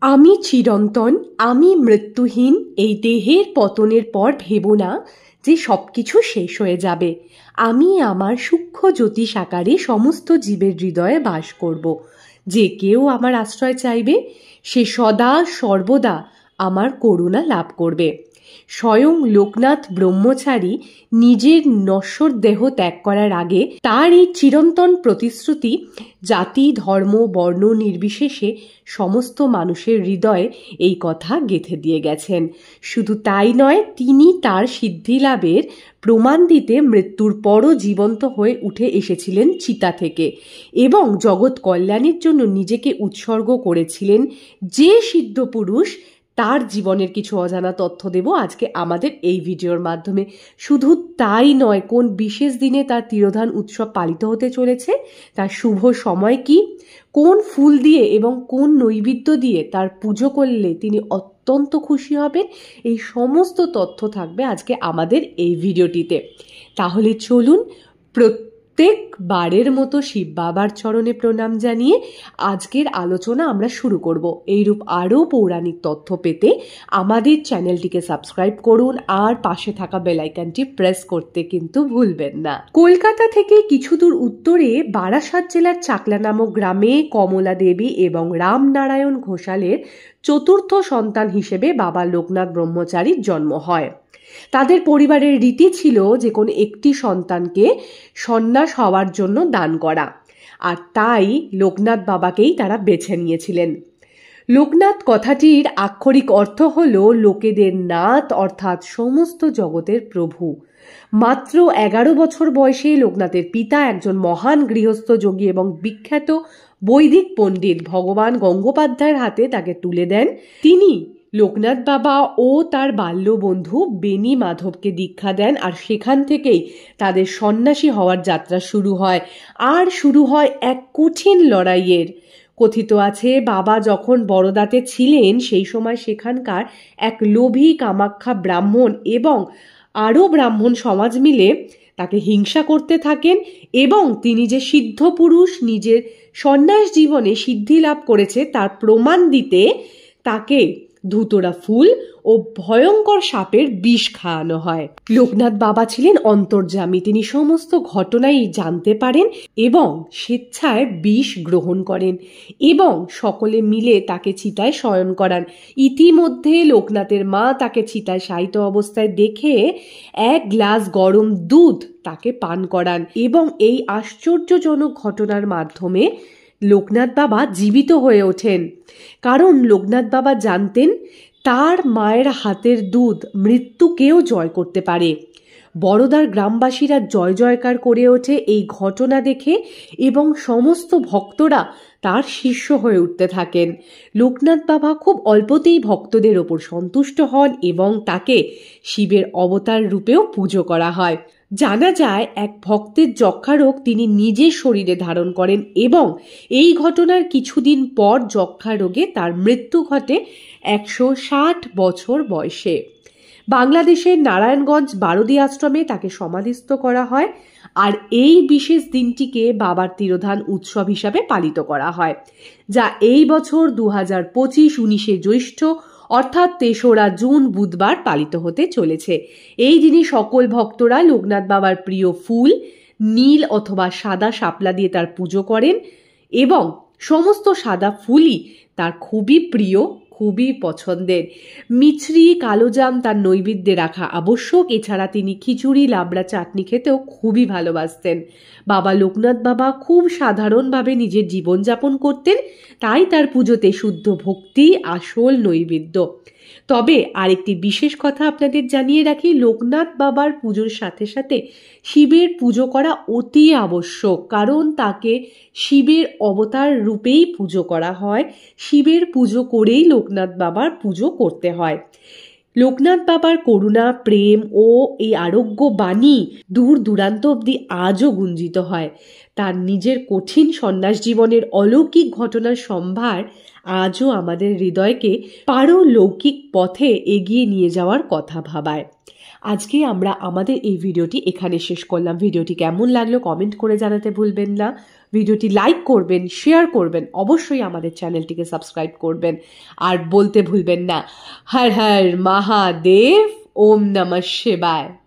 আমি চিরন্তন, আমি মৃত্যুহীন। এই দেহের পতনের পর ভেবো না যে সবকিছু শেষ হয়ে যাবে। আমি আমার সূক্ষ্ম জ্যোতিষ আকারে সমস্ত জীবের হৃদয়ে বাস করব। যে কেউ আমার আশ্রয় চাইবে সে সদা সর্বদা আমার করুণা লাভ করবে। স্বয়ং লোকনাথ ব্রহ্মচারী নিজের নশ্বর দেহ ত্যাগ করার আগে তার এই চিরন্তন প্রতিশ্রুতি জাতি, ধর্ম, বর্ণ নির্বিশেষে সমস্ত মানুষের হৃদয়ে এই কথা গেঁথে দিয়ে গেছেন। শুধু তাই নয়, তিনি তার সিদ্ধি লাভের প্রমাণ দিতে মৃত্যুর পরও জীবন্ত হয়ে উঠে এসেছিলেন চিতা থেকে এবং জগৎ কল্যাণের জন্য নিজেকে উৎসর্গ করেছিলেন। যে সিদ্ধ পুরুষ, তার জীবনের কিছু অজানা তথ্য দেব আজকে আমাদের এই ভিডিওর মাধ্যমে। শুধু তাই নয়, কোন বিশেষ দিনে তার তিরোধান উৎসব পালিত হতে চলেছে, তার শুভ সময় কি, কোন ফুল দিয়ে এবং কোন নৈবেদ্য দিয়ে তার পুজো করলে তিনি অত্যন্ত খুশি হবেন, এই সমস্ত তথ্য থাকবে আজকে আমাদের এই ভিডিওটিতে। তাহলে চলুন প্রত্যেকবারের মতো শিব বাবার চরণে প্রণাম জানিয়ে আজকের আলোচনা আমরা শুরু করব। এইরূপ আরও পৌরাণিক তথ্য পেতে আমাদের চ্যানেলটিকে সাবস্ক্রাইব করুন আর পাশে থাকা বেল আইকনটি প্রেস করতে কিন্তু ভুলবেন না। কলকাতা থেকে কিছু দূর উত্তরে বারাসাত জেলার চাকলা নামক গ্রামে কমলা দেবী এবং রামনারায়ণ ঘোষালের চতুর্থ সন্তান হিসেবে বাবা লোকনাথ ব্রহ্মচারীর জন্ম হয়। তাদের পরিবারের রীতি ছিল যে কোনো একটি সন্তানকে সন্ন্যাস হওয়ার জন্য দান করা, আর তাই লোকনাথ বাবাকেই তারা বেছে নিয়েছিলেন। লোকনাথ কথাটির আক্ষরিক অর্থ হল লোকেদের নাথ, অর্থাৎ সমস্ত জগতের প্রভু। মাত্র 11 বছর বয়সে লোকনাথের পিতা একজন মহান গৃহস্থ যোগী এবং বিখ্যাত বৈদিক পণ্ডিত ভগবান গঙ্গোপাধ্যায়ের হাতে তাকে তুলে দেন। তিনি লোকনাথ বাবা ও তার বাল্য বন্ধু বেনি মাধবকে দীক্ষা দেন, আর সেখান থেকেই তাদের সন্ন্যাসী হওয়ার যাত্রা শুরু হয়। আর শুরু হয় এক কঠিন লড়াইয়ের। কথিত আছে, বাবা যখন বড়দাতে ছিলেন সেই সময় সেখানকার এক লোভী কামাখ্যা ব্রাহ্মণ এবং আরও ব্রাহ্মণ সমাজ মিলে তাকে হিংসা করতে থাকেন এবং তিনি যে সিদ্ধ পুরুষ, নিজের সন্ন্যাস জীবনে সিদ্ধি লাভ করেছে তার প্রমাণ দিতে তাকে ধুতরা ফুল ও ভয়ঙ্কর সাপের বিষ খাওয়ানো হয়। লোকনাথ বাবা ছিলেন অন্তর্যামী, তিনি সমস্ত ঘটনাই জানতে পারেন এবং স্বেচ্ছায় বিষ গ্রহণ করেন এবং সকলে মিলে তাকে চিতায় শয়ন করান। ইতিমধ্যে লোকনাথের মা তাকে চিতায় শায়িত অবস্থায় দেখে 1 গ্লাস গরম দুধ তাকে পান করান এবং এই আশ্চর্যজনক ঘটনার মাধ্যমে লোকনাথ বাবা জীবিত হয়ে ওঠেন। কারণ লোকনাথ বাবা জানতেন তার মায়ের হাতের দুধ মৃত্যুকেও জয় করতে পারে। বড়দার গ্রামবাসীরা জয় জয়কার করে ওঠে এই ঘটনা দেখে এবং সমস্ত ভক্তরা তার শিষ্য হয়ে উঠতে থাকেন। লোকনাথ বাবা খুব অল্পতেই ভক্তদের ওপর সন্তুষ্ট হন এবং তাকে শিবের অবতার রূপেও পুজো করা হয়। জানা যায় এক ভক্তের যক্ষা রোগ তিনি নিজের শরীরে ধারণ করেন এবং এই ঘটনার কিছুদিন পর যক্ষা রোগে তার মৃত্যু ঘটে 160 বছর বয়সে। বাংলাদেশের নারায়ণগঞ্জ বারদি আশ্রমে তাকে সমাধিস্থ করা হয়, আর এই বিশেষ দিনটিকে বাবার তিরোধান উৎসব হিসাবে পালিত করা হয়, যা এই বছর 2025 19শে জ্যৈষ্ঠ অর্থাৎ 3রা জুন বুধবার পালিত হতে চলেছে। এই দিনে সকল ভক্তরা লোকনাথ বাবার প্রিয় ফুল নীল অথবা সাদা শাপলা দিয়ে তার পুজো করেন এবং সমস্ত সাদা ফুলই তার খুবই প্রিয়, খুবই পছন্দের। মিছরি, কালোজাম তার নৈবেদ্যে রাখা আবশ্যক। এছাড়া তিনি খিচুড়ি, লাবড়া, চাটনি খেতেও খুবই ভালোবাসতেন। বাবা লোকনাথ বাবা খুব সাধারণভাবে নিজের জীবনযাপন করতেন, তাই তার পুজোতে শুদ্ধ ভক্তি আসল নৈবেদ্য। তবে আরেকটি বিশেষ কথা আপনাদের জানিয়ে রাখি, লোকনাথ বাবার পুজোর সাথে সাথে শিবের পুজো করা অতি আবশ্যক, কারণ তাকে শিবের অবতার রূপেই পুজো করা হয়। শিবের পুজো করেই লোকনাথ বাবার পুজো করতে হয়। লোকনাথ বাবার করুণা, প্রেম ও এই আরোগ্য বাণী দূর দূরান্ত অবধি আজও গুঞ্জিত হয়। তার নিজের কঠিন সন্ন্যাস জীবনের অলৌকিক ঘটনার সম্ভার আজও আমাদের হৃদয়কে পারলৌকিক পথে এগিয়ে নিয়ে যাওয়ার কথা ভাবায়। আজকে আমরা আমাদের এই ভিডিওটি এখানে শেষ করলাম। ভিডিওটি কেমন লাগলো কমেন্ট করে জানাতে ভুলবেন না। ভিডিওটি লাইক করবেন, শেয়ার করবেন, অবশ্যই আমাদের চ্যানেলটিকে সাবস্ক্রাইব করবেন। আর বলতে ভুলবেন না, হর হর মহাদেব, ওম নমঃ শিবায়।